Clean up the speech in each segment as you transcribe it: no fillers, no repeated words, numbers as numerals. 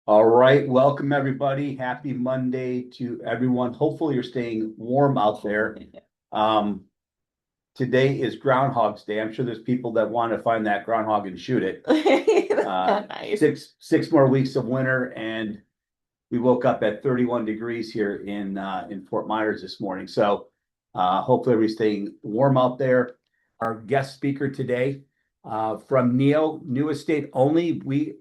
All right, welcome everybody. Happy Monday to everyone. Hopefully you're staying warm out there. Um, Today is Groundhog's Day. I'm sure there's people that want to find that groundhog and shoot it. Nice. Six more weeks of winter, and we woke up at 31 degrees here in Fort Myers this morning. So hopefully everybody's staying warm out there. Our guest speaker today from Neo, new estate only. We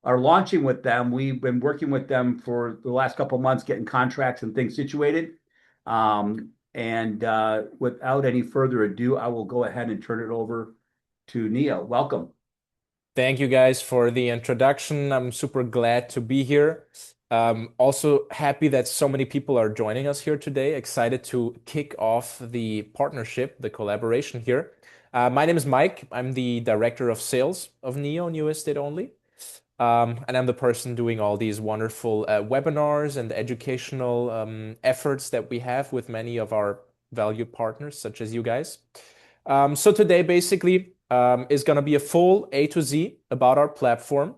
are launching with them. We've been working with them for the last couple of months, getting contracts and things situated. And without any further ado, I will go ahead and turn it over to Neo. Welcome. Thank you guys for the introduction. I'm super glad to be here. Also happy that so many people are joining us here today. Excited to kick off the partnership, the collaboration here. My name is Mike. I'm the director of sales of Neo New Estate Only. And I'm the person doing all these wonderful webinars and educational efforts that we have with many of our valued partners, such as you guys. So today, basically, is going to be a full A to Z about our platform,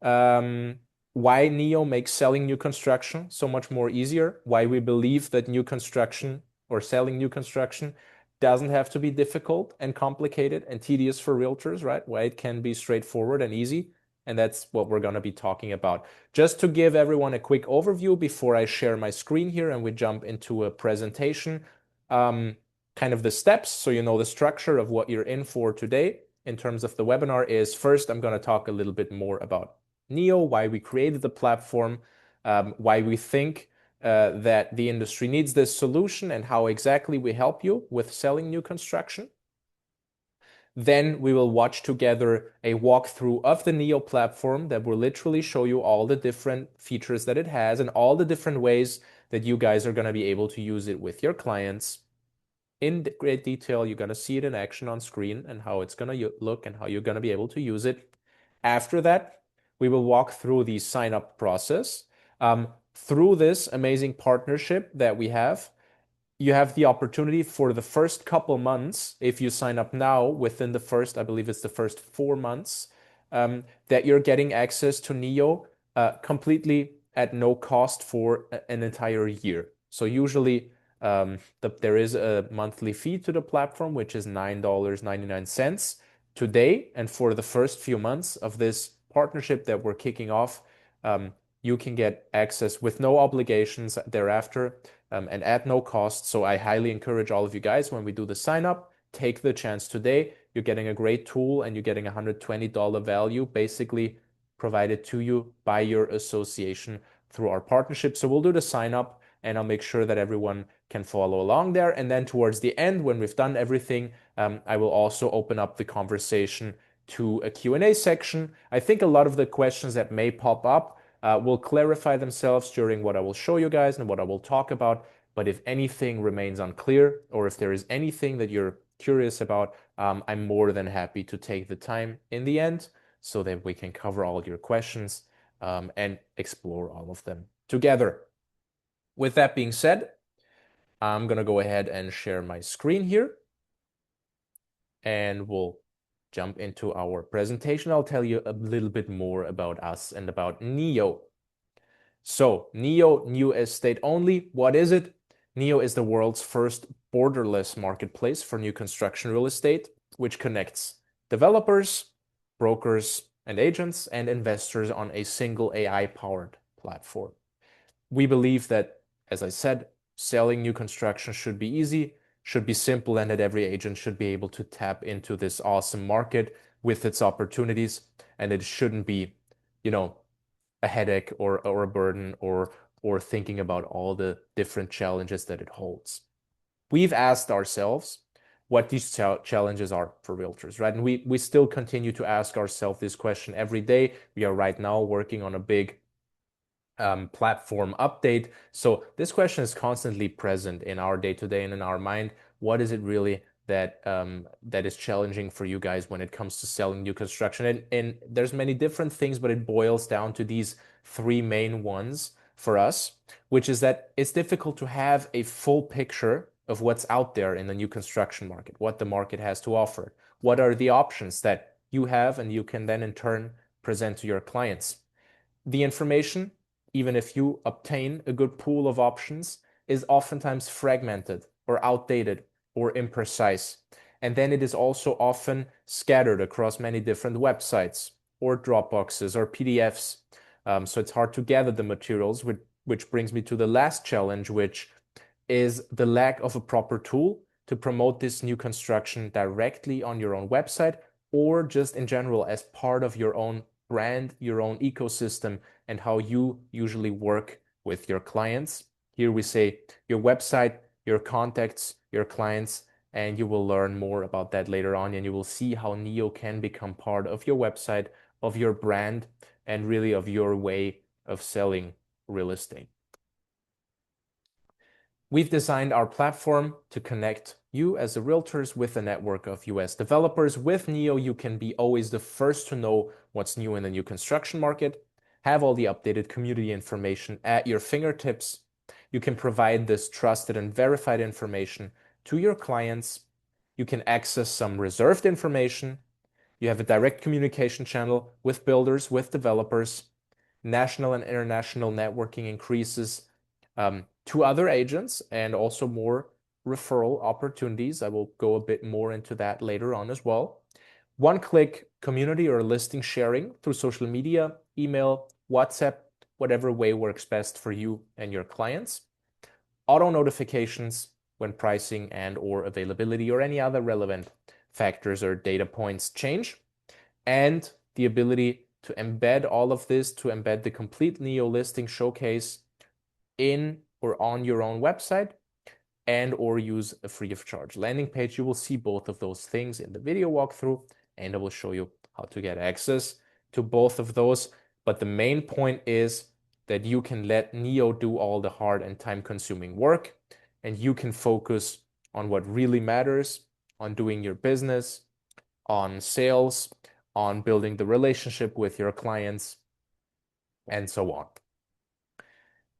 um, why Neo makes selling new construction so much more easier, why we believe that new construction or selling new construction doesn't have to be difficult and complicated and tedious for realtors, right? Why it can be straightforward and easy. And that's what we're going to be talking about. Just to give everyone a quick overview before I share my screen here and we jump into a presentation. Kind of the steps so you know the structure of what you're in for today in terms of the webinar is first, I'm going to talk a little bit more about Neo, why we created the platform, why we think that the industry needs this solution, and how exactly we help you with selling new construction. Then we will watch together a walkthrough of the Neo platform that will literally show you all the different features that it has and all the different ways that you guys are going to be able to use it with your clients in great detail. You're going to see it in action on screen and how it's going to look and how you're going to be able to use it. After that, we will walk through the sign up process. Through this amazing partnership that we have, you have the opportunity for the first couple months, if you sign up now within the first, I believe it's the first 4 months, that you're getting access to Neo completely at no cost for an entire year. So usually there is a monthly fee to the platform, which is $9.99 today. And for the first few months of this partnership that we're kicking off, you can get access with no obligations thereafter and at no cost. So I highly encourage all of you guys, when we do the sign up, take the chance today. You're getting a great tool and you're getting $120 value basically provided to you by your association through our partnership. So we'll do the sign up and I'll make sure that everyone can follow along there. And then towards the end, when we've done everything, I will also open up the conversation to a Q&A section. I think a lot of the questions that may pop up will clarify themselves during what I will show you guys and what I will talk about. But if anything remains unclear, or if there is anything that you're curious about, I'm more than happy to take the time in the end so that we can cover all your questions and explore all of them together. With that being said, I'm going to go ahead and share my screen here and we'll jump into our presentation. I'll tell you a little bit more about us and about Neo. So Neo, new estate only. What is it? Neo is the world's first borderless marketplace for new construction real estate, which connects developers, brokers, and agents and investors on a single AI-powered platform. We believe that, as I said, selling new construction should be easy, should be simple, and that every agent should be able to tap into this awesome market with its opportunities. And it shouldn't be, you know, a headache or a burden or thinking about all the different challenges that it holds. We've asked ourselves what these challenges are for realtors, right? And we still continue to ask ourselves this question every day. We are right now working on a big platform update. So this question is constantly present in our day-to-day and in our mind. What is it really that is challenging for you guys when it comes to selling new construction? And there's many different things, but it boils down to these three main ones for us, which is that it's difficult to have a full picture of what's out there in the new construction market, what the market has to offer, what are the options that you have and you can then in turn present to your clients. The information, even if you obtain a good pool of options, is oftentimes fragmented or outdated or imprecise. And then it is also often scattered across many different websites or Dropboxes or PDFs. So it's hard to gather the materials, which brings me to the last challenge, which is the lack of a proper tool to promote this new construction directly on your own website or just in general as part of your own brand, your own ecosystem, and how you usually work with your clients. Here we say your website, your contacts, your clients, and you will learn more about that later on, and you will see how Neo can become part of your website, of your brand, and really of your way of selling real estate. We've designed our platform to connect you as a realtors with a network of US developers. With Neo, you can be always the first to know what's new in the new construction market, have all the updated community information at your fingertips. You can provide this trusted and verified information to your clients. You can access some reserved information. You have a direct communication channel with builders, with developers. National and international networking increases to other agents and also more referral opportunities. I will go a bit more into that later on as well. One-click community or listing sharing through social media, email, WhatsApp, whatever way works best for you and your clients. Auto notifications when pricing and or availability or any other relevant factors or data points change. And the ability to embed all of this, to embed the complete Neo listing showcase in or on your own website and or use a free of charge landing page. You will see both of those things in the video walkthrough, and I will show you how to get access to both of those. But the main point is that you can let Neo do all the hard and time-consuming work, and you can focus on what really matters, on doing your business, on sales, on building the relationship with your clients, and so on.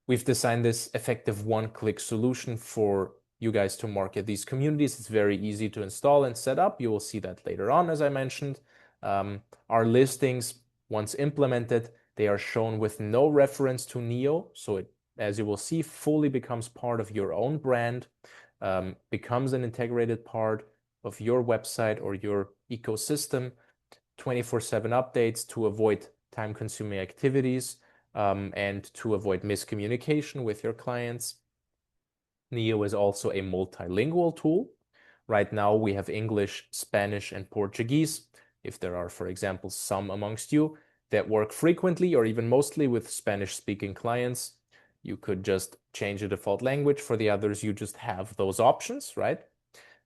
We've designed this effective one-click solution for you guys to market these communities. It's very easy to install and set up. You will see that later on, as I mentioned. Our listings, once implemented, they are shown with no reference to Neo. So it, as you will see, fully becomes part of your own brand, becomes an integrated part of your website or your ecosystem, 24/7 updates to avoid time-consuming activities, and to avoid miscommunication with your clients. Neo is also a multilingual tool. Right now we have English, Spanish, and Portuguese. If there are, for example, some amongst you that work frequently or even mostly with Spanish-speaking clients, you could just change the default language. For the others, you just have those options, right?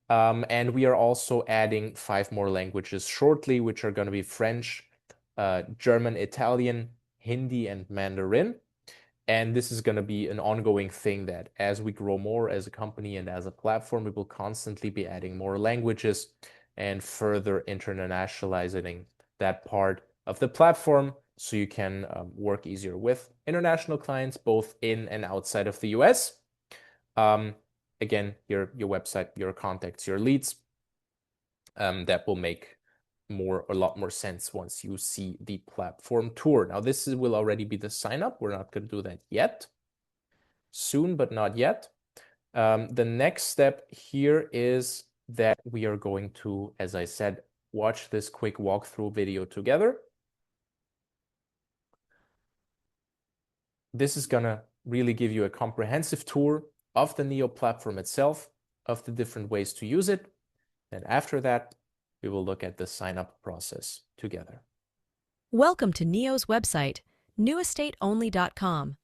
And we are also adding 5 more languages shortly, which are going to be French, German, Italian, Hindi, and Mandarin. And this is going to be an ongoing thing that as we grow more as a company and as a platform, we will constantly be adding more languages and further internationalizing that part of the platform so you can work easier with international clients, both in and outside of the US. Again, your website, your contacts, your leads, that will make a lot more sense once you see the platform tour. Now, this will already be the sign up. We're not going to do that yet. Soon, but not yet. The next step here is that we are going to, as I said, watch this quick walkthrough video together. This is gonna really give you a comprehensive tour of the Neo platform itself, of the different ways to use it. And after that, we will look at the sign-up process together. Welcome to Neo's website, newestateonly.com.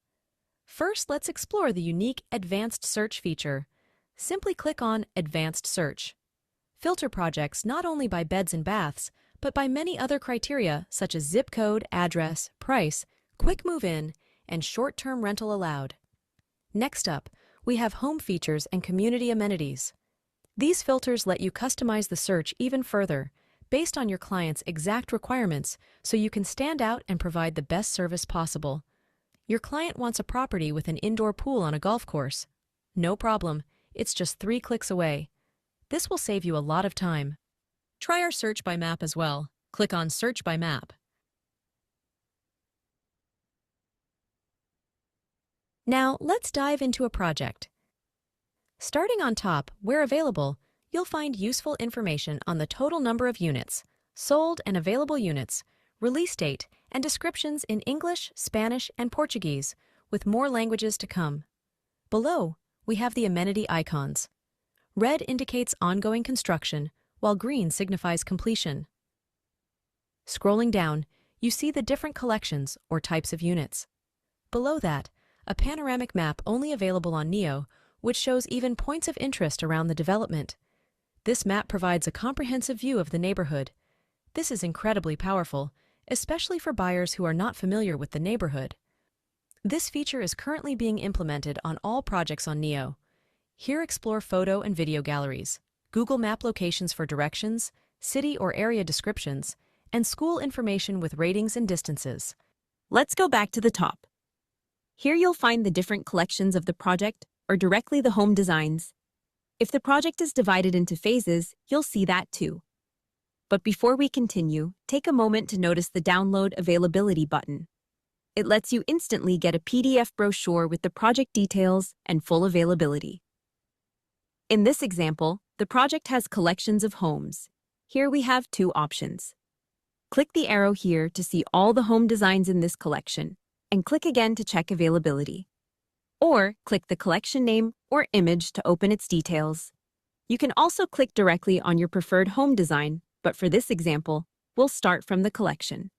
First, let's explore the unique Advanced Search feature. Simply click on Advanced Search. Filter projects not only by beds and baths, but by many other criteria such as zip code, address, price, quick move-in, and short-term rental allowed. Next up, we have home features and community amenities. These filters let you customize the search even further, based on your client's exact requirements, so you can stand out and provide the best service possible. Your client wants a property with an indoor pool on a golf course. No problem, it's just 3 clicks away. This will save you a lot of time. Try our search by map as well. Click on Search by Map. Now, let's dive into a project. Starting on top, where available, you'll find useful information on the total number of units, sold and available units, release date, and descriptions in English, Spanish, and Portuguese, with more languages to come. Below, we have the amenity icons. Red indicates ongoing construction, while green signifies completion. Scrolling down, you see the different collections or types of units. Below that, a panoramic map only available on Neo, which shows even points of interest around the development. This map provides a comprehensive view of the neighborhood. This is incredibly powerful, especially for buyers who are not familiar with the neighborhood. This feature is currently being implemented on all projects on Neo. Here explore photo and video galleries, Google Map locations for directions, city or area descriptions, and school information with ratings and distances. Let's go back to the top. Here you'll find the different collections of the project or directly the home designs. If the project is divided into phases, you'll see that too. But before we continue, take a moment to notice the Download Availability button. It lets you instantly get a PDF brochure with the project details and full availability. In this example, the project has collections of homes. Here we have two options. Click the arrow here to see all the home designs in this collection, and click again to check availability. Or click the collection name or image to open its details. You can also click directly on your preferred home design, but for this example, we'll start from the collection.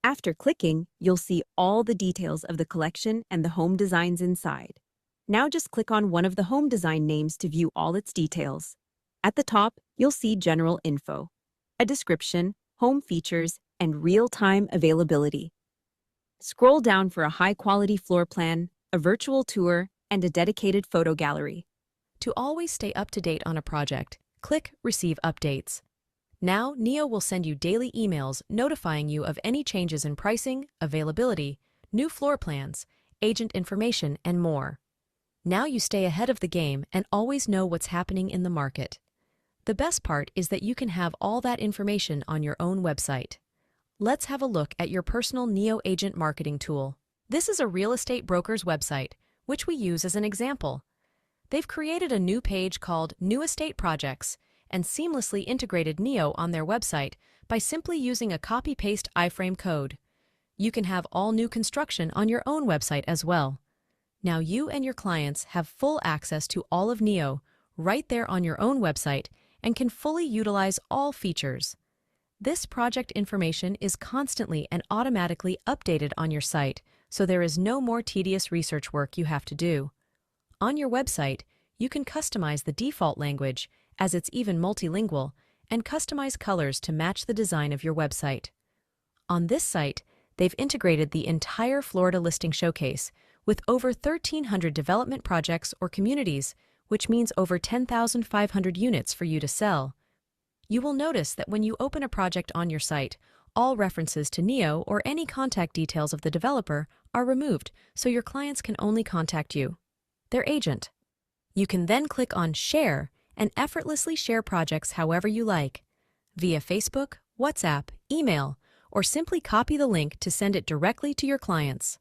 After clicking, you'll see all the details of the collection and the home designs inside. Now just click on one of the home design names to view all its details. At the top, you'll see general info, a description, home features, and real-time availability. Scroll down for a high-quality floor plan, a virtual tour, and a dedicated photo gallery. To always stay up to date on a project, click Receive Updates. Now, Neo will send you daily emails notifying you of any changes in pricing, availability, new floor plans, agent information, and more. Now you stay ahead of the game and always know what's happening in the market. The best part is that you can have all that information on your own website. Let's have a look at your personal Neo Agent marketing tool. This is a real estate broker's website, which we use as an example. They've created a new page called New Estate Projects and seamlessly integrated Neo on their website by simply using a copy-paste iframe code. You can have all new construction on your own website as well. Now you and your clients have full access to all of Neo right there on your own website and can fully utilize all features. This project information is constantly and automatically updated on your site, so there is no more tedious research work you have to do. On your website, you can customize the default language, as it's even multilingual, and customize colors to match the design of your website. On this site, they've integrated the entire Florida listing showcase with over 1,300 development projects or communities, which means over 10,500 units for you to sell. You will notice that when you open a project on your site, all references to Neo or any contact details of the developer are removed, so your clients can only contact you, their agent. You can then click on Share and effortlessly share projects however you like, via Facebook, WhatsApp, email, or simply copy the link to send it directly to your clients.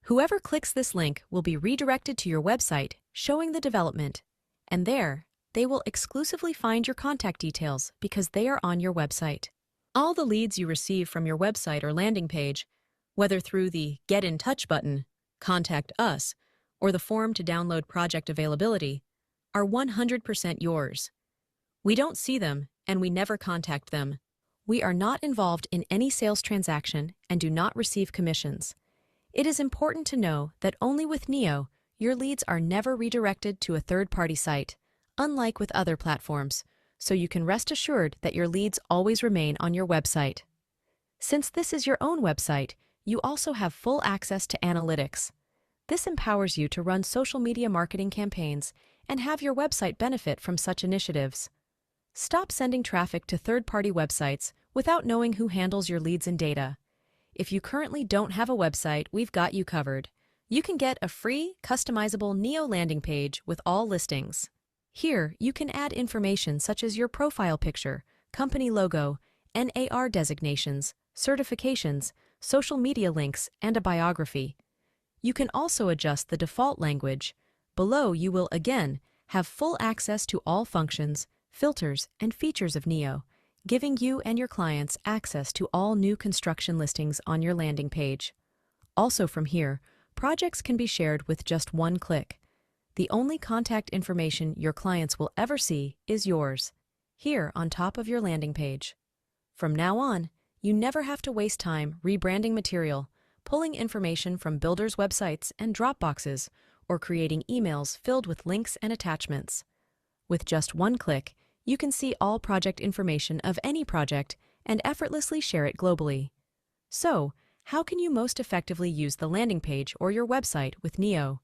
Whoever clicks this link will be redirected to your website showing the development, and there, they will exclusively find your contact details because they are on your website. All the leads you receive from your website or landing page, whether through the Get in Touch button, Contact Us, or the form to download project availability, are 100% yours. We don't see them, and we never contact them. We are not involved in any sales transaction and do not receive commissions. It is important to know that only with Neo, your leads are never redirected to a third-party site, unlike with other platforms, so you can rest assured that your leads always remain on your website. Since this is your own website, you also have full access to analytics. This empowers you to run social media marketing campaigns and have your website benefit from such initiatives. Stop sending traffic to third-party websites without knowing who handles your leads and data. If you currently don't have a website, we've got you covered. You can get a free, customizable Neo landing page with all listings. Here, you can add information such as your profile picture, company logo, NAR designations, certifications, social media links, and a biography. You can also adjust the default language. Below, you will again have full access to all functions, filters, and features of Neo, giving you and your clients access to all new construction listings on your landing page. Also from here, projects can be shared with just one click. The only contact information your clients will ever see is yours, here on top of your landing page. From now on, you never have to waste time rebranding material, pulling information from builders' websites and Dropboxes, or creating emails filled with links and attachments. With just one click, you can see all project information of any project and effortlessly share it globally. So, how can you most effectively use the landing page or your website with Neo?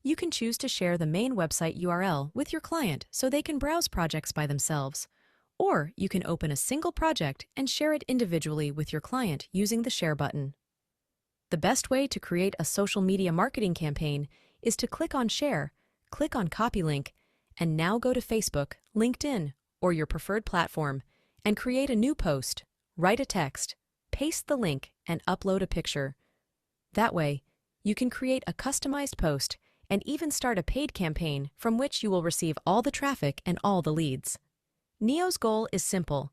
You can choose to share the main website URL with your client so they can browse projects by themselves. Or you can open a single project and share it individually with your client using the Share button. The best way to create a social media marketing campaign is to click on Share, click on Copy Link, and now go to Facebook, LinkedIn, or your preferred platform, and create a new post, write a text, paste the link, and upload a picture. That way, you can create a customized post and even start a paid campaign from which you will receive all the traffic and all the leads. Neo's goal is simple.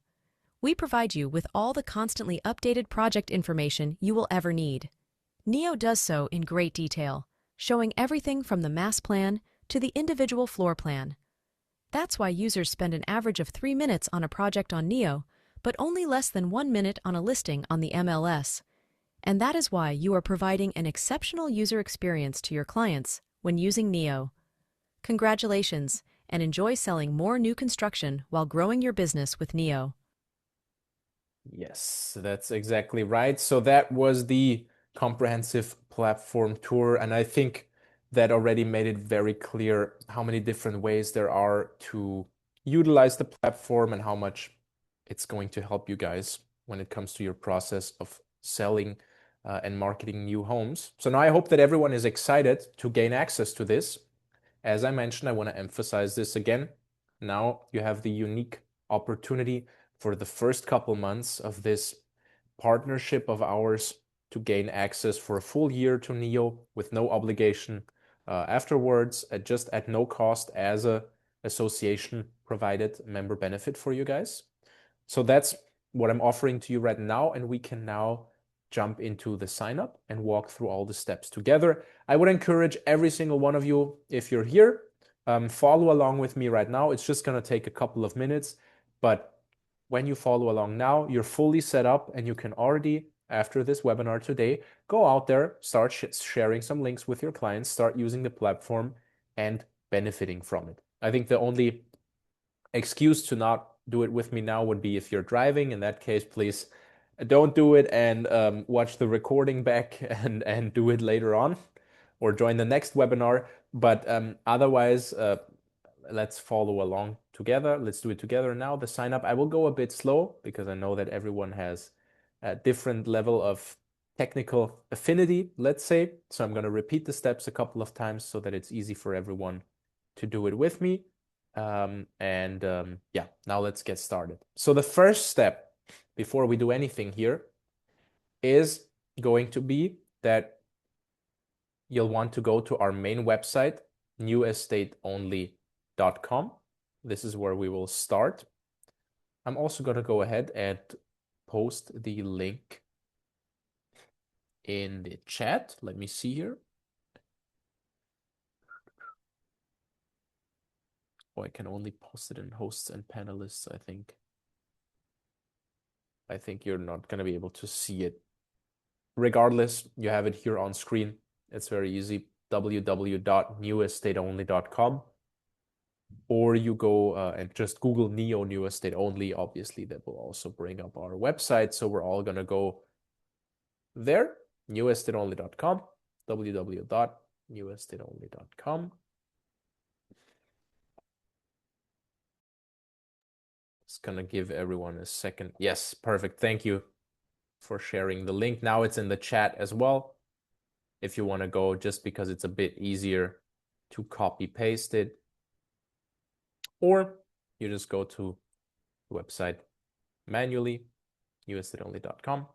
We provide you with all the constantly updated project information you will ever need. Neo does so in great detail, showing everything from the mass plan to the individual floor plan. That's why users spend an average of 3 minutes on a project on Neo, but only less than 1 minute on a listing on the MLS. And that is why you are providing an exceptional user experience to your clients when using Neo. Congratulations, and enjoy selling more new construction while growing your business with Neo. Yes, that's exactly right. So that was the comprehensive platform tour, and I think that already made it very clear how many different ways there are to utilize the platform and how much it's going to help you guys when it comes to your process of selling and marketing new homes. So now I hope that everyone is excited to gain access to this. As I mentioned, I want to emphasize this again. Now you have the unique opportunity for the first couple months of this partnership of ours to gain access for a full year to Neo with no obligation afterwards, just at no cost as a association provided member benefit for you guys. So that's what I'm offering to you right now, and we can now jump into the sign up and walk through all the steps together. I would encourage every single one of you, if you're here, follow along with me right now. It's just going to take a couple of minutes, but when you follow along now, you're fully set up and you can already, after this webinar today, go out there, start sharing some links with your clients, start using the platform and benefiting from it. I think the only excuse to not do it with me now would be if you're driving. In that case, please don't do it and watch the recording back and do it later on or join the next webinar. But otherwise, let's follow along together. Let's do it together now. The sign up, I will go a bit slow because I know that everyone has a different level of technical affinity, let's say. So I'm going to repeat the steps a couple of times so that it's easy for everyone to do it with me. Yeah, now let's get started. So the first step before we do anything here is going to be that you'll want to go to our main website, newestateonly.com. This is where we will start. I'm also going to go ahead and post the link in the chat. Let me see here. Oh, I can only post it in hosts and panelists, I think. I think you're not going to be able to see it. Regardless, you have it here on screen. It's very easy, www.newestateonly.com. Or you go and just Google Neo New Estate Only. Obviously, that will also bring up our website. So we're all going to go there, newestateonly.com, www.newestateonly.com. It's going to give everyone a second. Yes, perfect. Thank you for sharing the link. Now it's in the chat as well. If you want to go, just because it's a bit easier to copy paste it. Or you just go to the website manually, newestateonly.com.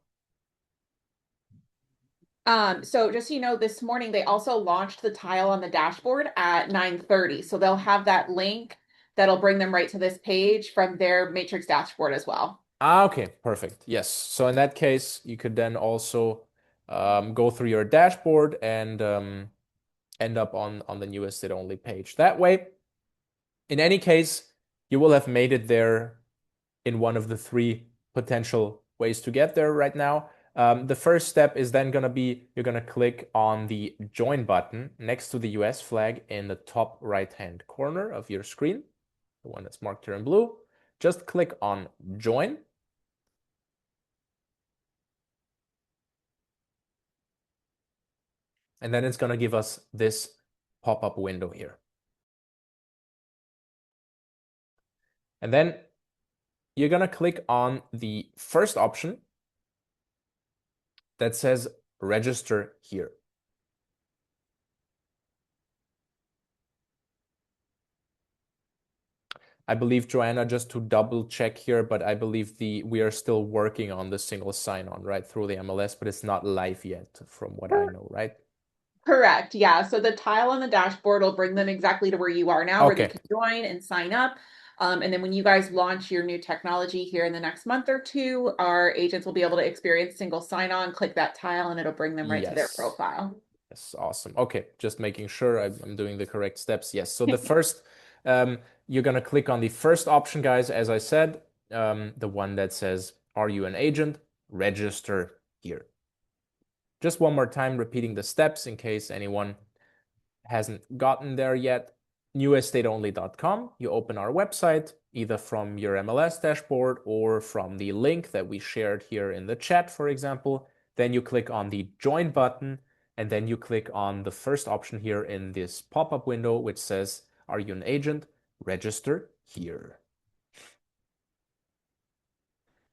So just so you know, this morning they also launched the tile on the dashboard at 9:30. So they'll have that link that'll bring them right to this page from their Matrix dashboard as well. Ah, okay, perfect. Yes. So in that case, you could then also go through your dashboard and end up on the new estate only page. That way, in any case, you will have made it there in one of the three potential ways to get there right now. The first step is then going to be you're going to click on the join button next to the US flag in the top right-hand corner of your screen, the one that's marked here in blue. Just click on join. And then it's going to give us this pop-up window here. And then you're going to click on the first option that says register here. I believe, Joanna, just to double check here, but I believe we are still working on the single sign-on, right, through the MLS, but it's not live yet from what I know, right? Correct. Yeah. So the tile on the dashboard will bring them exactly to where you are now, where they Okay. can join and sign up. And then when you guys launch your new technology here in the next month or two, our agents will be able to experience single sign-on, click that tile, and it'll bring them right to their Yes. profile. Yes, awesome. Okay, just making sure I'm doing the correct steps. Yes, so the first, you're gonna click on the first option, guys, as I said, the one that says, are you an agent? Register here. Just one more time, repeating the steps in case anyone hasn't gotten there yet. newestateonly.com. You open our website, either from your MLS dashboard or from the link that we shared here in the chat, for example. Then you click on the join button, and then you click on the first option here in this pop-up window, which says, are you an agent? Register here.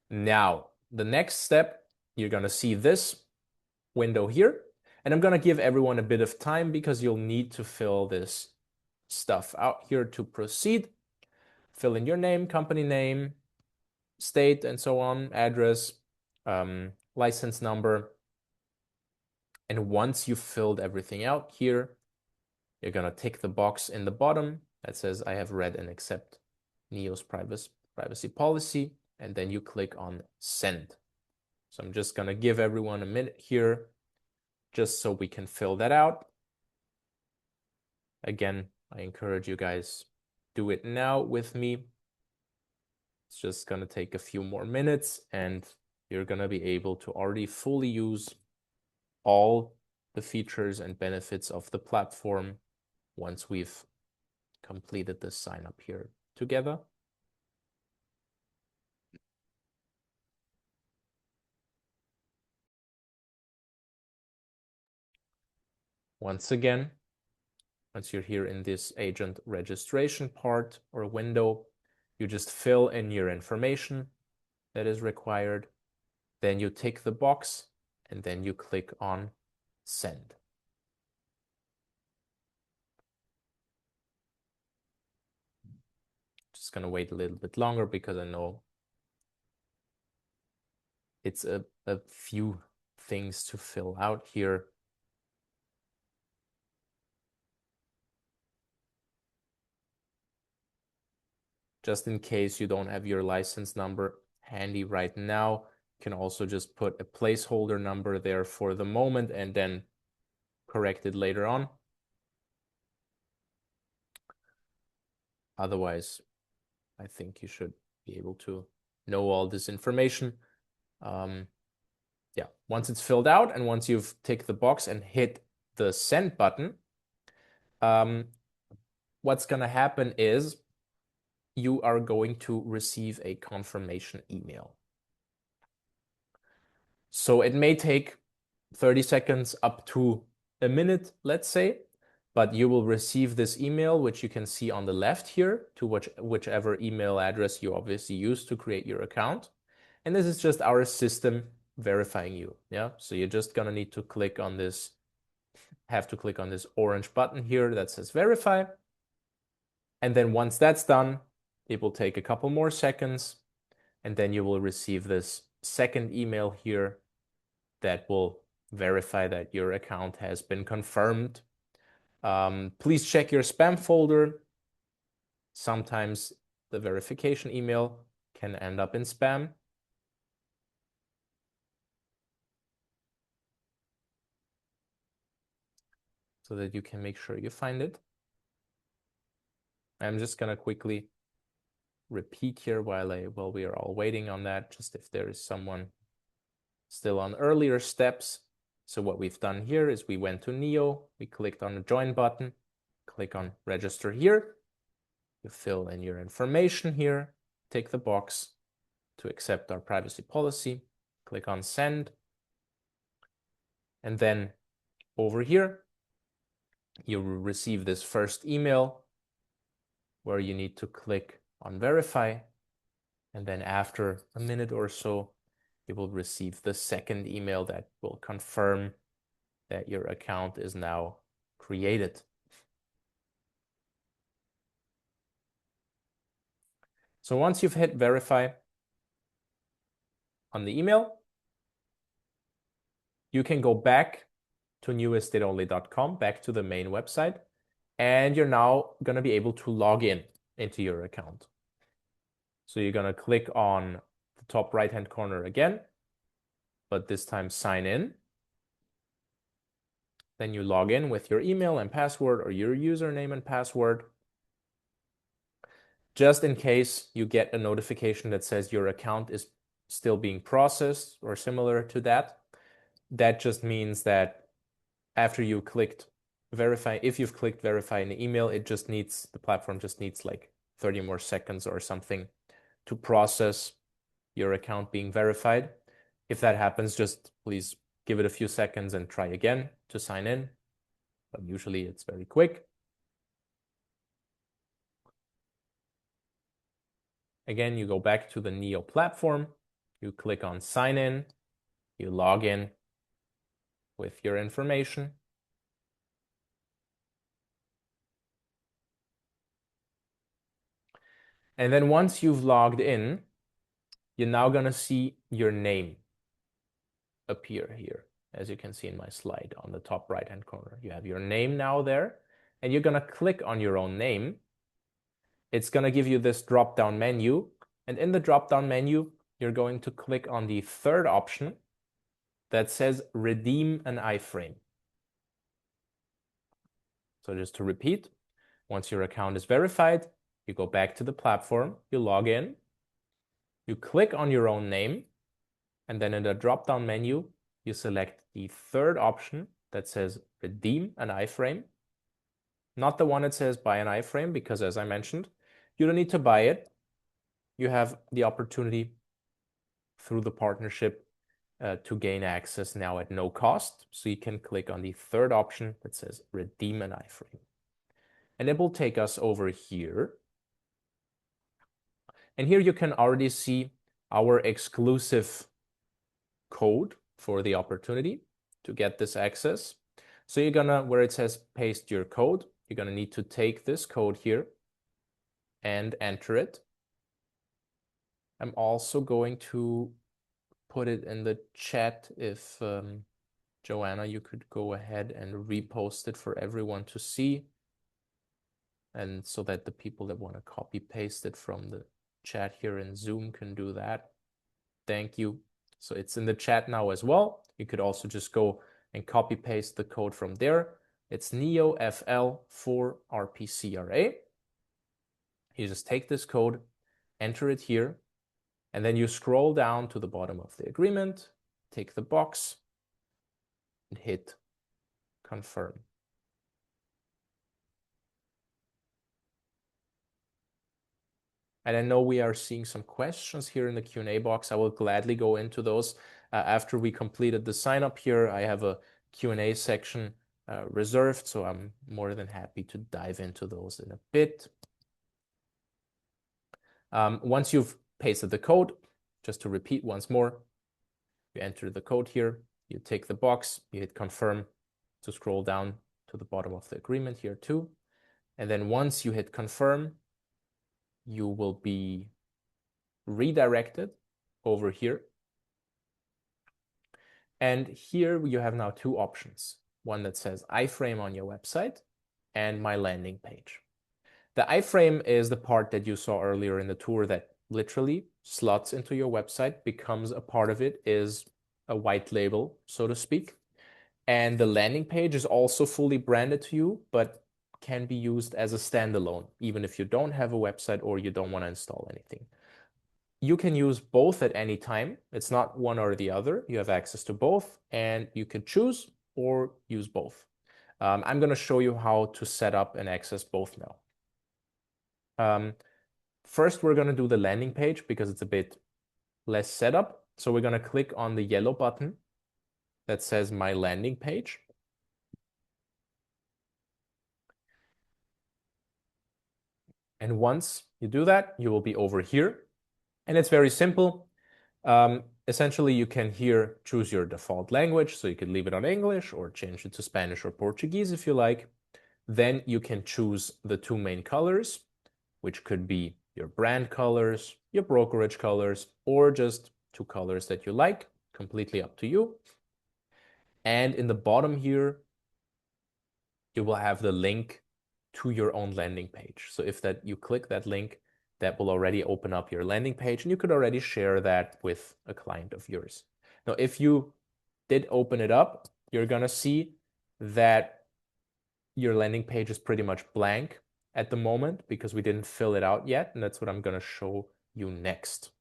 Now, the next step, you're going to see this window here, and I'm going to give everyone a bit of time because you'll need to fill this stuff out here to proceed. Fill in your name, company name, state, and so on, address, license number. And once you've filled everything out here, you're going to tick the box in the bottom that says, I have read and accept Neo's privacy policy. And then you click on send. So I'm just going to give everyone a minute here just so we can fill that out. Again, I encourage you guys, do it now with me. It's just going to take a few more minutes and you're going to be able to already fully use all the features and benefits of the platform once we've completed the sign up here together. Once again, once you're here in this agent registration part or window, you just fill in your information that is required. Then you tick the box and then you click on send. Just going to wait a little bit longer because I know it's a few things to fill out here. Just in case you don't have your license number handy right now, you can also just put a placeholder number there for the moment and then correct it later on. Otherwise, I think you should be able to know all this information. Yeah, once it's filled out and once you've ticked the box and hit the send button, what's going to happen is you are going to receive a confirmation email. So it may take 30 seconds up to a minute, let's say, but you will receive this email, which you can see on the left here, to whichever email address you obviously use to create your account. And this is just our system verifying you. Yeah, so you're just gonna need to click on this, have to click on this orange button here that says verify. And then once that's done, it will take a couple more seconds, and then you will receive this second email here that will verify that your account has been confirmed. Please check your spam folder. Sometimes the verification email can end up in spam. So that you can make sure you find it. I'm just gonna quickly repeat here while we are all waiting on that, just if there is someone still on earlier steps. So what we've done here is we went to Neo, we clicked on the join button, click on register here, you fill in your information here, tick the box to accept our privacy policy, click on send, and then over here, you will receive this first email where you need to click on verify, and then after a minute or so, you will receive the second email that will confirm that your account is now created. So once you've hit verify on the email, you can go back to newestateonly.com, back to the main website, and you're now going to be able to log in into your account. So you're going to click on the top right-hand corner again, but this time sign in. Then you log in with your email and password or your username and password. Just in case you get a notification that says your account is still being processed or similar to that, that just means that after you clicked verify, if you've clicked verify in the email, the platform just needs like 30 more seconds or something to process your account being verified. If that happens, just please give it a few seconds and try again to sign in. But usually it's very quick. Again, you go back to the Neo platform, you click on sign in, you log in with your information. And then once you've logged in, you're now going to see your name appear here. As you can see in my slide on the top right-hand corner, you have your name now there, and you're going to click on your own name. It's going to give you this drop-down menu, and in the drop-down menu, you're going to click on the third option that says redeem an iframe. So just to repeat, once your account is verified, you go back to the platform, you log in, you click on your own name, and then in the drop-down menu, you select the third option that says redeem an iframe. Not the one that says buy an iframe, because as I mentioned, you don't need to buy it. You have the opportunity through the partnership to gain access now at no cost. So you can click on the third option that says redeem an iframe. And it will take us over here. And here you can already see our exclusive code for the opportunity to get this access. So you're gonna, where it says paste your code, you're gonna need to take this code here and enter it. I'm also going to put it in the chat if Joanna, you could go ahead and repost it for everyone to see. And so that the people that want to copy paste it from the chat here in Zoom can do that. Thank you. So it's in the chat now as well. You could also just go and copy paste the code from there. It's NEOFL4RPCRA. You just take this code, enter it here, and then you scroll down to the bottom of the agreement, take the box, and hit confirm. And I know we are seeing some questions here in the Q&A box. I will gladly go into those after we completed the sign up here. I have a Q&A section reserved, so I'm more than happy to dive into those in a bit. Once you've pasted the code, just to repeat once more, you enter the code here, you take the box, you hit confirm to scroll down to the bottom of the agreement here too. And then once you hit confirm, you will be redirected over here And here you have now two options. One that says iframe on your website and my landing page. The iframe is the part that you saw earlier in the tour that literally slots into your website, becomes a part of it, is a white label, so to speak. And the landing page is also fully branded to you, but can be used as a standalone, even if you don't have a website or you don't want to install anything. You can use both at any time. It's not one or the other. You have access to both, and you can choose or use both. I'm going to show you how to set up and access both now. First, we're going to do the landing page because it's a bit less setup. So we're going to click on the yellow button that says My Landing Page. And once you do that, you will be over here. And it's very simple. Essentially, you can here choose your default language. So you can leave it on English or change it to Spanish or Portuguese if you like. Then you can choose the two main colors, which could be your brand colors, your brokerage colors, or just two colors that you like, completely up to you. And in the bottom here, you will have the link to your own landing page. So if you click that link, that will already open up your landing page, and you could already share that with a client of yours. Now, if you did open it up, you're gonna see that your landing page is pretty much blank at the moment because we didn't fill it out yet, and that's what I'm gonna show you next.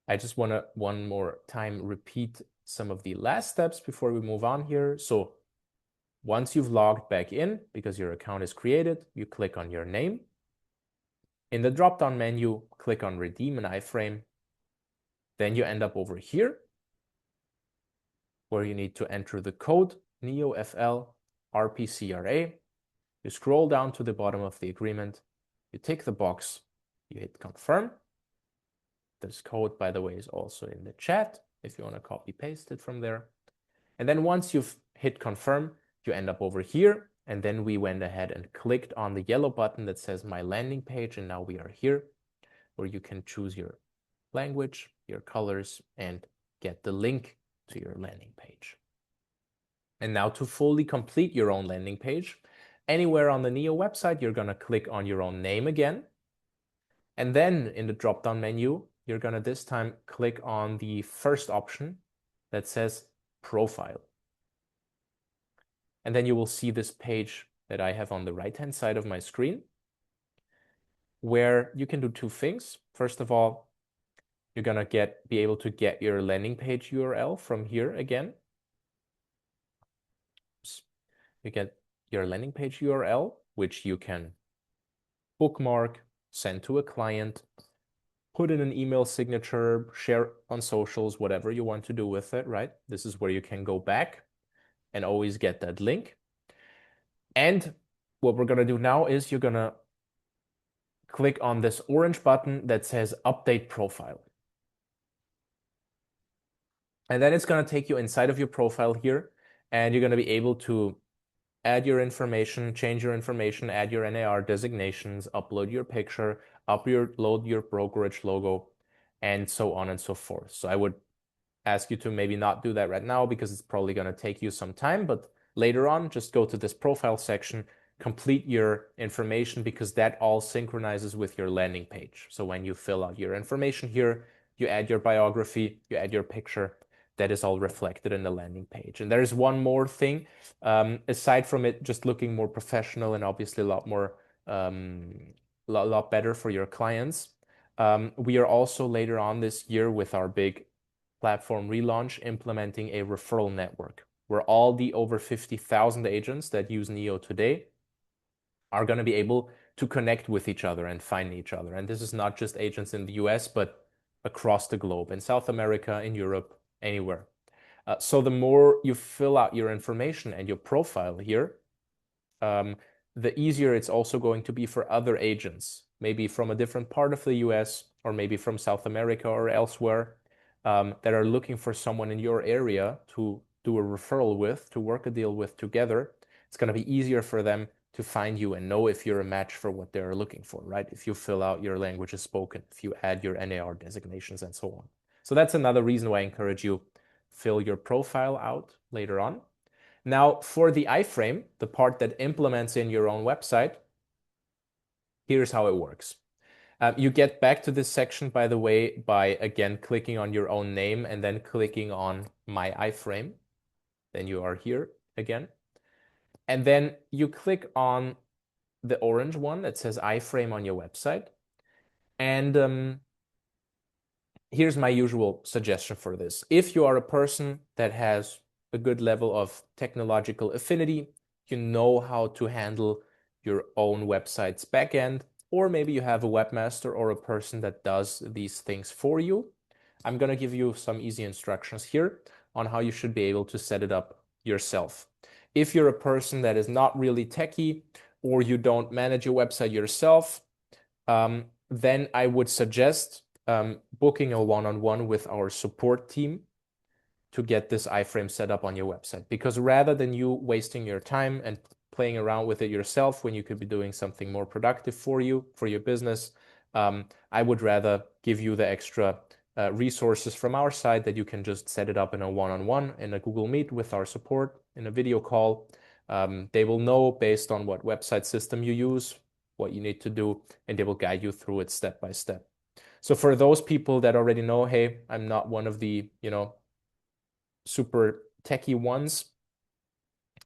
I just wanna one more time repeat some of the last steps before we move on here. So once you've logged back in, because your account is created, you click on your name. In the drop-down menu, click on Redeem an iframe. Then you end up over here, where you need to enter the code NEOFL RPCRA. You scroll down to the bottom of the agreement, you tick the box, you hit confirm. This code, by the way, is also in the chat if you want to copy paste it from there. And then once you've hit confirm, you end up over here. And then we went ahead and clicked on the yellow button that says My Landing Page. And now we are here where you can choose your language, your colors, and get the link to your landing page. And now to fully complete your own landing page, anywhere on the Neo website, you're going to click on your own name again. And then in the drop-down menu, you're going to this time click on the first option that says Profile. And then you will see this page that I have on the right-hand side of my screen, where you can do two things. First of all, you're gonna be able to get your landing page URL from here again. You get your landing page URL, which you can bookmark, send to a client, put in an email signature, share on socials, whatever you want to do with it, right? This is where you can go back and always get that link. And what we're gonna do now is you're gonna click on this orange button that says Update Profile. And then it's gonna take you inside of your profile here, and you're gonna be able to add your information, change your information, add your NAR designations, upload your picture, upload your brokerage logo, and so on and so forth. So I would ask you to maybe not do that right now because it's probably going to take you some time, but later on, just go to this profile section, complete your information because that all synchronizes with your landing page. So when you fill out your information here, you add your biography, you add your picture, that is all reflected in the landing page. And there's one more thing, aside from it just looking more professional and obviously a lot more, lot better for your clients. We are also later on this year with our big platform relaunch implementing a referral network where all the over 50,000 agents that use Neo today are going to be able to connect with each other and find each other. And this is not just agents in the US, but across the globe, in South America, in Europe, anywhere. So the more you fill out your information and your profile here, the easier it's also going to be for other agents, maybe from a different part of the US or maybe from South America or elsewhere, that are looking for someone in your area to do a referral with, to work a deal with together. It's going to be easier for them to find you and know if you're a match for what they're looking for, right? If you fill out your languages spoken, if you add your NAR designations and so on. So that's another reason why I encourage you fill your profile out later on. Now, for the iframe, the part that implements in your own website, here's how it works. You get back to this section, by the way, by again clicking on your own name and then clicking on My iframe. Then you are here again. And then you click on the orange one that says iframe on your website. And here's my usual suggestion for this. If you are a person that has a good level of technological affinity, you know how to handle your own website's backend, or maybe you have a webmaster or a person that does these things for you, I'm going to give you some easy instructions here on how you should be able to set it up yourself. If you're a person that is not really techie, or you don't manage your website yourself, then I would suggest booking a one-on-one with our support team to get this iframe set up on your website. Because rather than you wasting your time and playing around with it yourself when you could be doing something more productive for you, for your business, I would rather give you the extra resources from our side that you can just set it up in a one-on-one in a Google Meet with our support in a video call. They will know based on what website system you use, what you need to do, and they will guide you through it step by step. So for those people that already know, hey, I'm not one of the, super techie ones,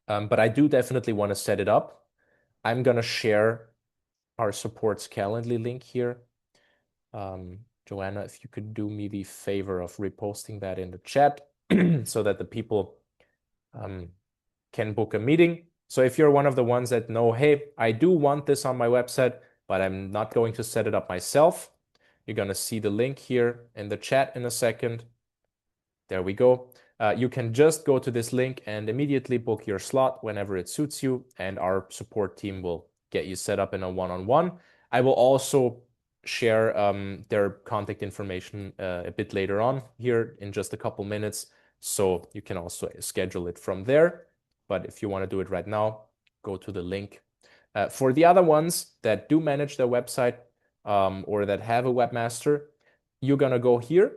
but I do definitely want to set it up. I'm going to share our support's Calendly link here. Joanna, if you could do me the favor of reposting that in the chat so that the people can book a meeting. So if you're one of the ones that know, hey, I do want this on my website, but I'm not going to set it up myself, you're going to see the link here in the chat in a second. There we go. You can just go to this link and immediately book your slot whenever it suits you, and our support team will get you set up in a one-on-one. I will also share their contact information a bit later on here in just a couple minutes, so you can also schedule it from there. But if you want to do it right now, go to the link. For the other ones that do manage their website or that have a webmaster, you're going to go here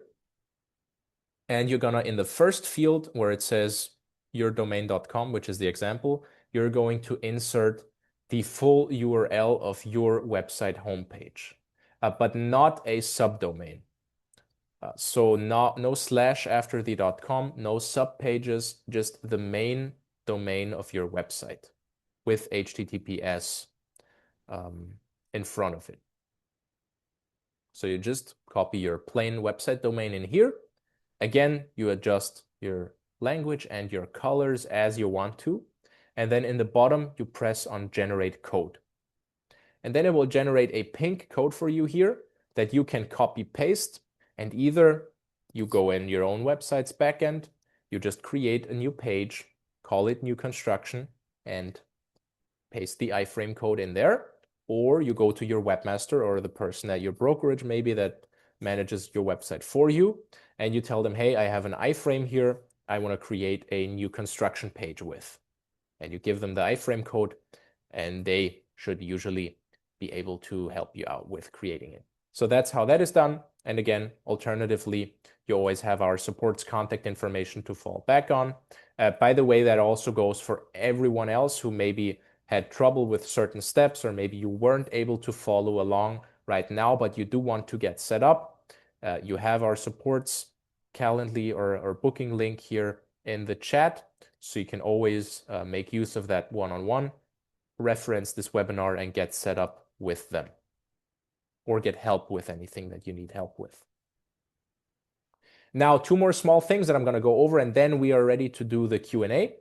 and you're going to, in the first field where it says yourdomain.com, which is the example, you're going to insert the full URL of your website homepage, but not a subdomain. So no slash after the .com, no subpages, just the main domain of your website with HTTPS in front of it. So you just copy your plain website domain in here. Again, you adjust your language and your colors as you want to. And then in the bottom, you press on generate code. And then it will generate a pink code for you here that you can copy paste. And either you go in your own website's backend, you just create a new page, call it new construction, and paste the iframe code in there. Or you go to your webmaster or the person at your brokerage maybe that manages your website for you, and you tell them, hey, I have an iframe here. I want to create a new construction page with. And you give them the iframe code, and they should usually be able to help you out with creating it. So that's how that is done. And again, alternatively, you always have our support's contact information to fall back on. By the way, that also goes for everyone else who maybe had trouble with certain steps, or maybe you weren't able to follow along right now, but you do want to get set up. You have our support's Calendly or booking link here in the chat, so you can always make use of that one-on-one, reference this webinar, and get set up with them, or get help with anything that you need help with. Now, two more small things that I'm going to go over, and then we are ready to do the Q&A.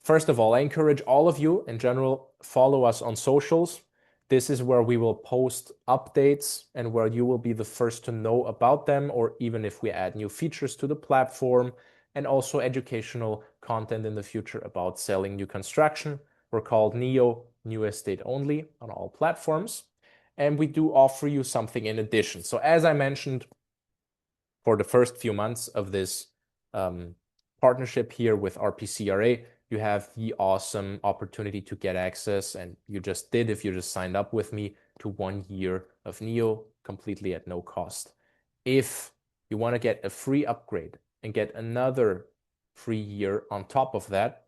First of all, I encourage all of you in general, follow us on socials. This is where we will post updates and where you will be the first to know about them, or even if we add new features to the platform, and also educational content in the future about selling new construction. We're called Neo New Estate Only on all platforms. And we do offer you something in addition. So as I mentioned, for the first few months of this partnership here with RPCRA, you have the awesome opportunity to get access, and you just did if you just signed up with me, to 1 year of Neo completely at no cost. If you want to get a free upgrade and get another free year on top of that,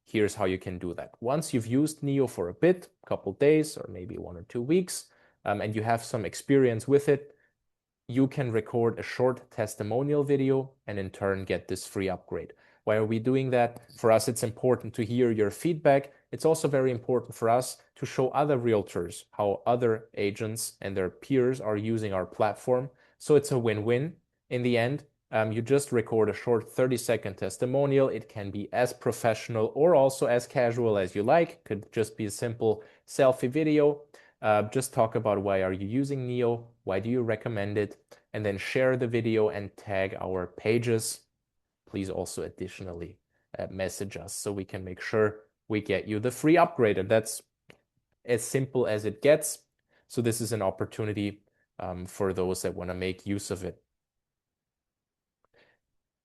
here's how you can do that. Once you've used Neo for a bit, a couple days or maybe 1 or 2 weeks, and you have some experience with it, you can record a short testimonial video and in turn get this free upgrade. Why are we doing that? For us, it's important to hear your feedback. It's also very important for us to show other realtors how other agents and their peers are using our platform. So it's a win-win in the end. You just record a short 30-second testimonial. It can be as professional or also as casual as you like. Could just be a simple selfie video. Just talk about why are you using Neo, why do you recommend it, and then share the video and tag our pages. Please also additionally message us so we can make sure we get you the free upgrade. And that's as simple as it gets. So this is an opportunity for those that want to make use of it.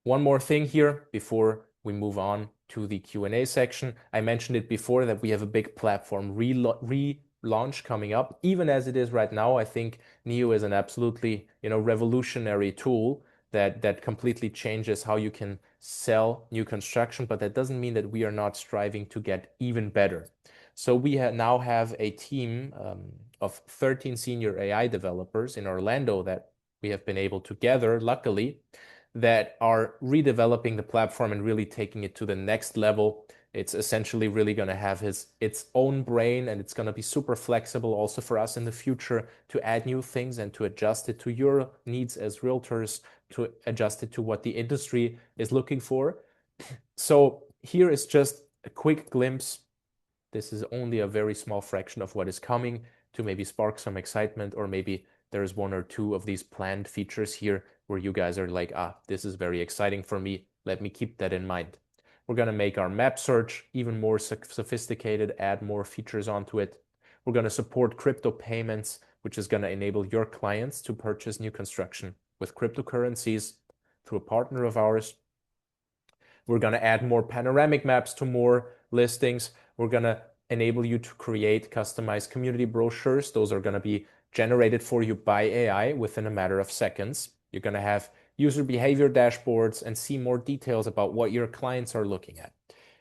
One more thing here before we move on to the Q&A section. I mentioned it before that we have a big platform relaunch coming up. Even as it is right now, I think Neo is an absolutely, revolutionary tool that completely changes how you can sell new construction, but that doesn't mean that we are not striving to get even better. So we now have a team of 13 senior AI developers in Orlando that we have been able to gather, luckily, that are redeveloping the platform and really taking it to the next level. It's essentially really going to have its own brain, and it's going to be super flexible also for us in the future to add new things and to adjust it to your needs as realtors, to adjust it to what the industry is looking for. So here is just a quick glimpse. This is only a very small fraction of what is coming to maybe spark some excitement, or maybe there's 1 or 2 of these planned features here where you guys are like, this is very exciting for me. Let me keep that in mind. We're going to make our map search even more sophisticated, add more features onto it. We're going to support crypto payments, which is going to enable your clients to purchase new construction with cryptocurrencies through a partner of ours. We're going to add more panoramic maps to more listings. We're going to enable you to create customized community brochures. Those are going to be generated for you by AI within a matter of seconds. You're going to have user behavior dashboards and see more details about what your clients are looking at.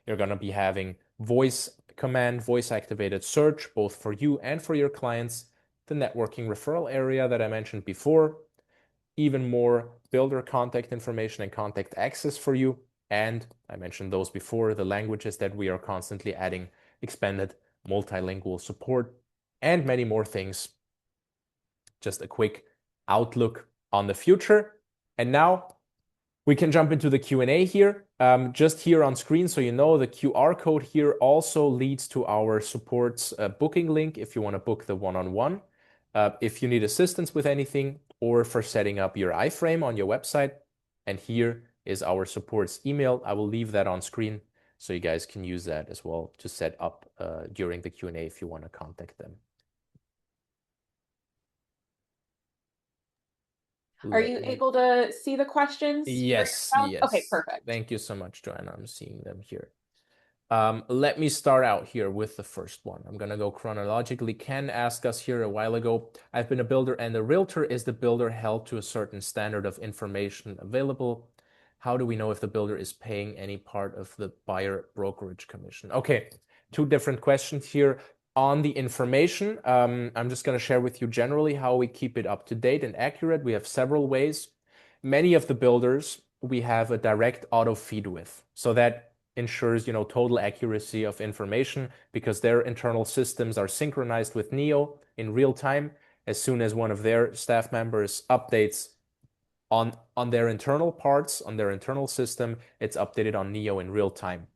You're going to be having voice command, voice activated search, both for you and for your clients, the networking referral area that I mentioned before, even more builder contact information and contact access for you. And I mentioned those before, the languages that we are constantly adding, expanded multilingual support, and many more things. Just a quick outlook on the future. And now we can jump into the Q&A here. Just here on screen, so you know, the QR code here also leads to our support's booking link if you want to book the one-on-one. If you need assistance with anything or for setting up your iframe on your website. And here is our support's email. I will leave that on screen so you guys can use that as well to set up during the Q&A if you want to contact them. Are you able to see the questions? Yes, yes. Okay, perfect. Thank you so much, Joanna. I'm seeing them here. Let me start out here with the first one. I'm going to go chronologically. Ken asked us here a while ago, I've been a builder and a realtor. Is the builder held to a certain standard of information available? How do we know if the builder is paying any part of the buyer brokerage commission? Okay, 2 different questions here. On the information, I'm just going to share with you generally how we keep it up to date and accurate. We have several ways. Many of the builders we have a direct auto feed with, so that ensures, total accuracy of information because their internal systems are synchronized with Neo in real time. As soon as one of their staff members updates on their internal parts, on their internal system, it's updated on Neo in real time.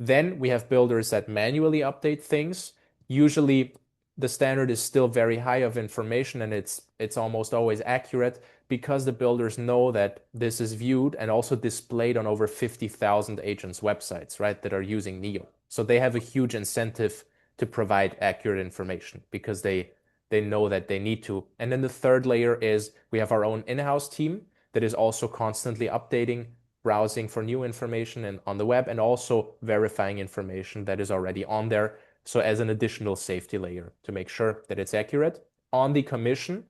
Then we have builders that manually update things. Usually the standard is still very high of information and it's almost always accurate because the builders know that this is viewed and also displayed on over 50,000 agents' websites, right, that are using Neo. So they have a huge incentive to provide accurate information because they know that they need to. And then the third layer is we have our own in-house team that is also constantly updating, browsing for new information and on the web, and also verifying information that is already on there. So as an additional safety layer to make sure that it's accurate. On the commission,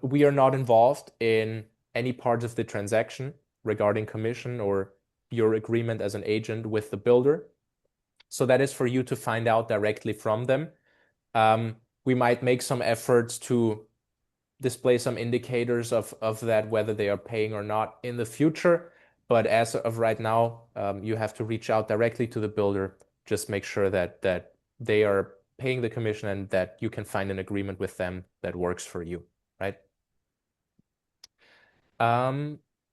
we are not involved in any parts of the transaction regarding commission or your agreement as an agent with the builder. So that is for you to find out directly from them. We might make some efforts to display some indicators of that, whether they are paying or not in the future. But as of right now, you have to reach out directly to the builder. Just make sure that they are paying the commission and that you can find an agreement with them that works for you, right?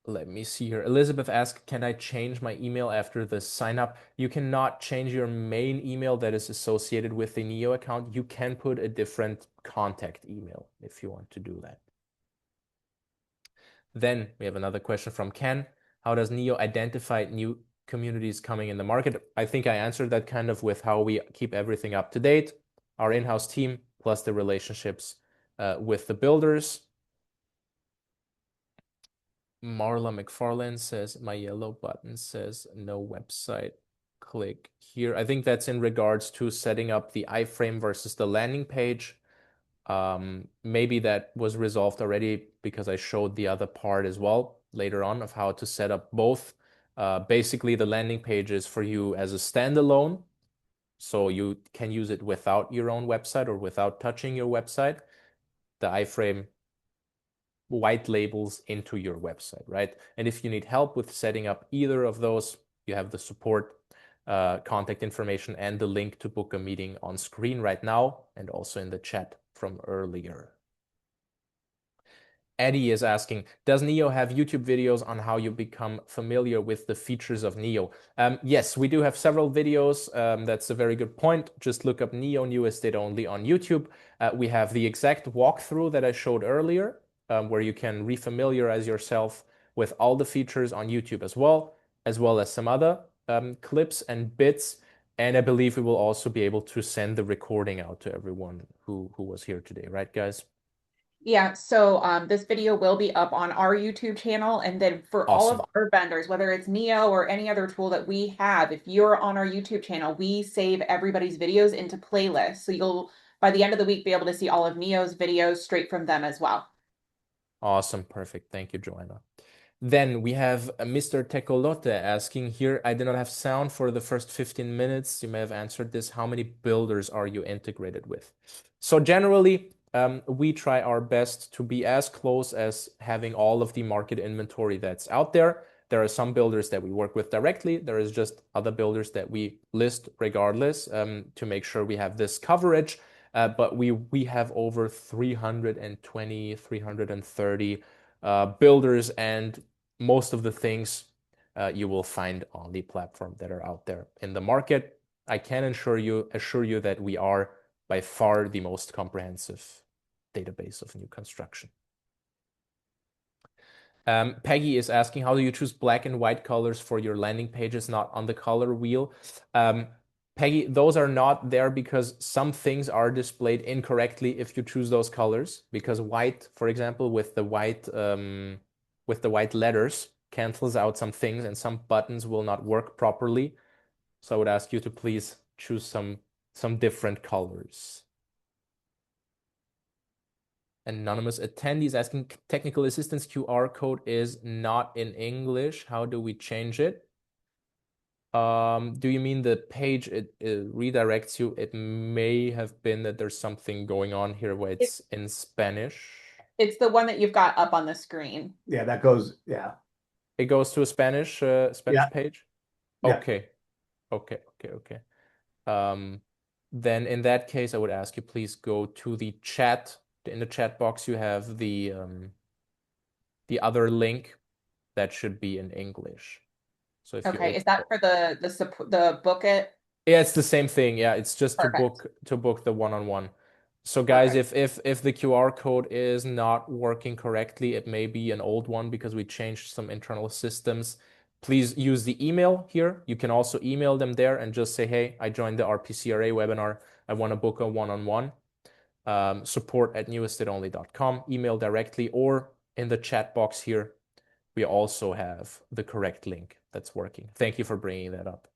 Let me see here. Elizabeth asked, can I change my email after the sign up? You cannot change your main email that is associated with the Neo account. You can put a different contact email if you want to do that. Then we have another question from Ken. How does Neo identify new communities coming in the market? I think I answered that kind of with how we keep everything up to date, our in-house team, plus the relationships with the builders. Marla McFarland says, my yellow button says no website. Click here. I think that's in regards to setting up the iframe versus the landing page. Maybe that was resolved already because I showed the other part as well later on of how to set up both. Basically, the landing page is for you as a standalone, so you can use it without your own website or without touching your website. The iframe white labels into your website, right? And if you need help with setting up either of those, you have the support contact information and the link to book a meeting on screen right now and also in the chat from earlier. Eddie is asking, does Neo have YouTube videos on how you become familiar with the features of Neo? Yes, we do have several videos. That's a very good point. Just look up Neo New Estate Only on YouTube. We have the exact walkthrough that I showed earlier, where you can refamiliarize yourself with all the features on YouTube as well as some other clips and bits. And I believe we will also be able to send the recording out to everyone who was here today, right, guys? Yeah, so this video will be up on our YouTube channel, and then for all of Awesome. our vendors, whether it's Neo or any other tool that we have, if you're on our YouTube channel, we save everybody's videos into playlists. So you'll, by the end of the week, be able to see all of Neo's videos straight from them as well. Awesome. Perfect. Thank you, Joanna. Then we have Mr. Tecolote asking here, I did not have sound for the first 15 minutes. You may have answered this. How many builders are you integrated with? So generally, we try our best to be as close as having all of the market inventory that's out there. There are some builders that we work with directly. There is just other builders that we list regardless to make sure we have this coverage. But we have over 320, 330 builders, and most of the things you will find on the platform that are out there in the market. I can assure you that we are by far the most comprehensive database of new construction. Peggy is asking, how do you choose black and white colors for your landing pages, not on the color wheel? Peggy, those are not there because some things are displayed incorrectly if you choose those colors. Because white, for example, with the white letters, cancels out some things, and some buttons will not work properly. So I would ask you to please choose some different colors. Anonymous attendees asking, technical assistance QR code is not in English. How do we change it? Do you mean the page it redirects you? It may have been that there's something going on here where it's in Spanish. It's the one that you've got up on the screen. Yeah, that goes, yeah. It goes to a Spanish page? Yeah. Okay. Then in that case, I would ask you please go to the chat. In the chat box, you have the other link that should be in English. So if Okay, is that for the book it? Yeah, it's the same thing. Yeah, it's just Perfect. to book the one-on-one. So guys, Perfect. if the QR code is not working correctly, it may be an old one because we changed some internal systems. Please use the email here. You can also email them there and just say, hey, I joined the RPCRA webinar. I want to book a one-on-one. Support@newestateonly.com, email directly, or in the chat box here, we also have the correct link that's working. Thank you for bringing that up.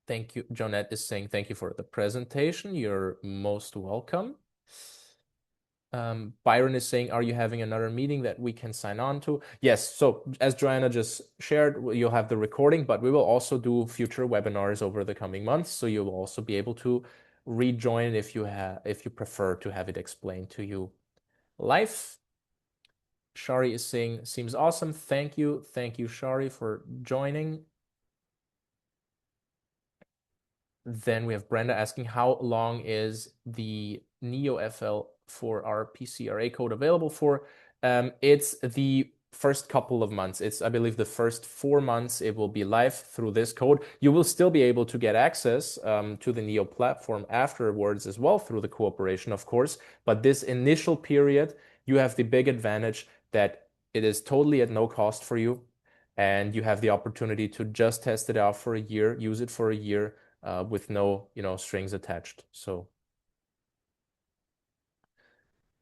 Thank you. Jonette is saying thank you for the presentation. You're most welcome. Byron is saying, are you having another meeting that we can sign on to? Yes. So as Joanna just shared, you'll have the recording, but we will also do future webinars over the coming months. So you'll also be able to rejoin if you prefer to have it explained to you live. Shari is saying, seems awesome. Thank you. Thank you, Shari, for joining. Then we have Brenda asking, how long is the NeoFL for our PCRA code available for? It's the first couple of months. It's, I believe, the first 4 months it will be live through this code. You will still be able to get access to the Neo platform afterwards as well through the cooperation, of course. But this initial period, you have the big advantage that it is totally at no cost for you. And you have the opportunity to just test it out for a year, use it for a year, with no, strings attached. So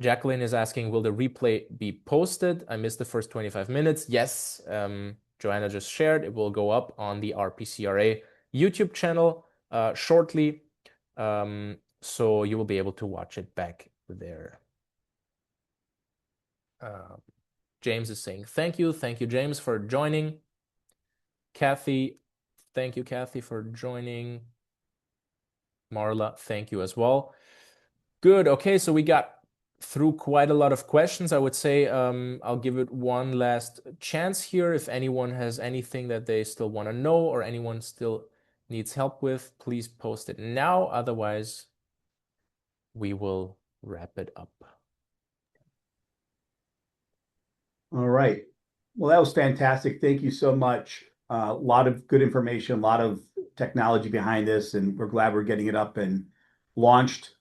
Jacqueline is asking, will the replay be posted? I missed the first 25 minutes. Yes, Joanna just shared. It will go up on the RPCRA YouTube channel shortly. So you will be able to watch it back there. James is saying, thank you. Thank you, James, for joining. Kathy, thank you, Kathy, for joining. Marla, thank you as well. Good. Okay, so we got through quite a lot of questions. I would say I'll give it one last chance here. If anyone has anything that they still want to know or anyone still needs help with, please post it now. Otherwise, we will wrap it up. All right. Well, that was fantastic. Thank you so much. A lot of good information, a lot of technology behind this, and we're glad we're getting it up and launched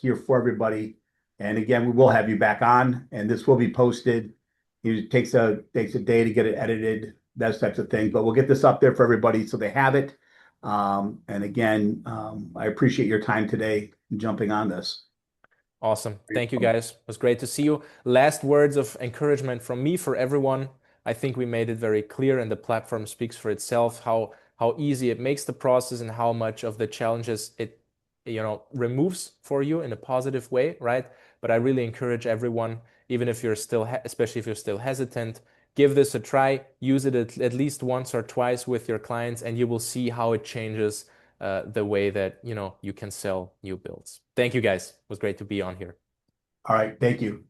here for everybody. And again, we will have you back on, and this will be posted. It takes a day to get it edited, those types of things, but we'll get this up there for everybody so they have it. And again, I appreciate your time today jumping on this. Awesome. Thank you, guys. It was great to see you. Last words of encouragement from me for everyone. I think we made it very clear, and the platform speaks for itself, how easy it makes the process and how much of the challenges it removes for you in a positive way, right? But I really encourage everyone, even if you're still, especially if you're still hesitant, give this a try. Use it at least once or twice with your clients, and you will see how it changes the way that you can sell new builds. Thank you, guys. It was great to be on here. All right. Thank you.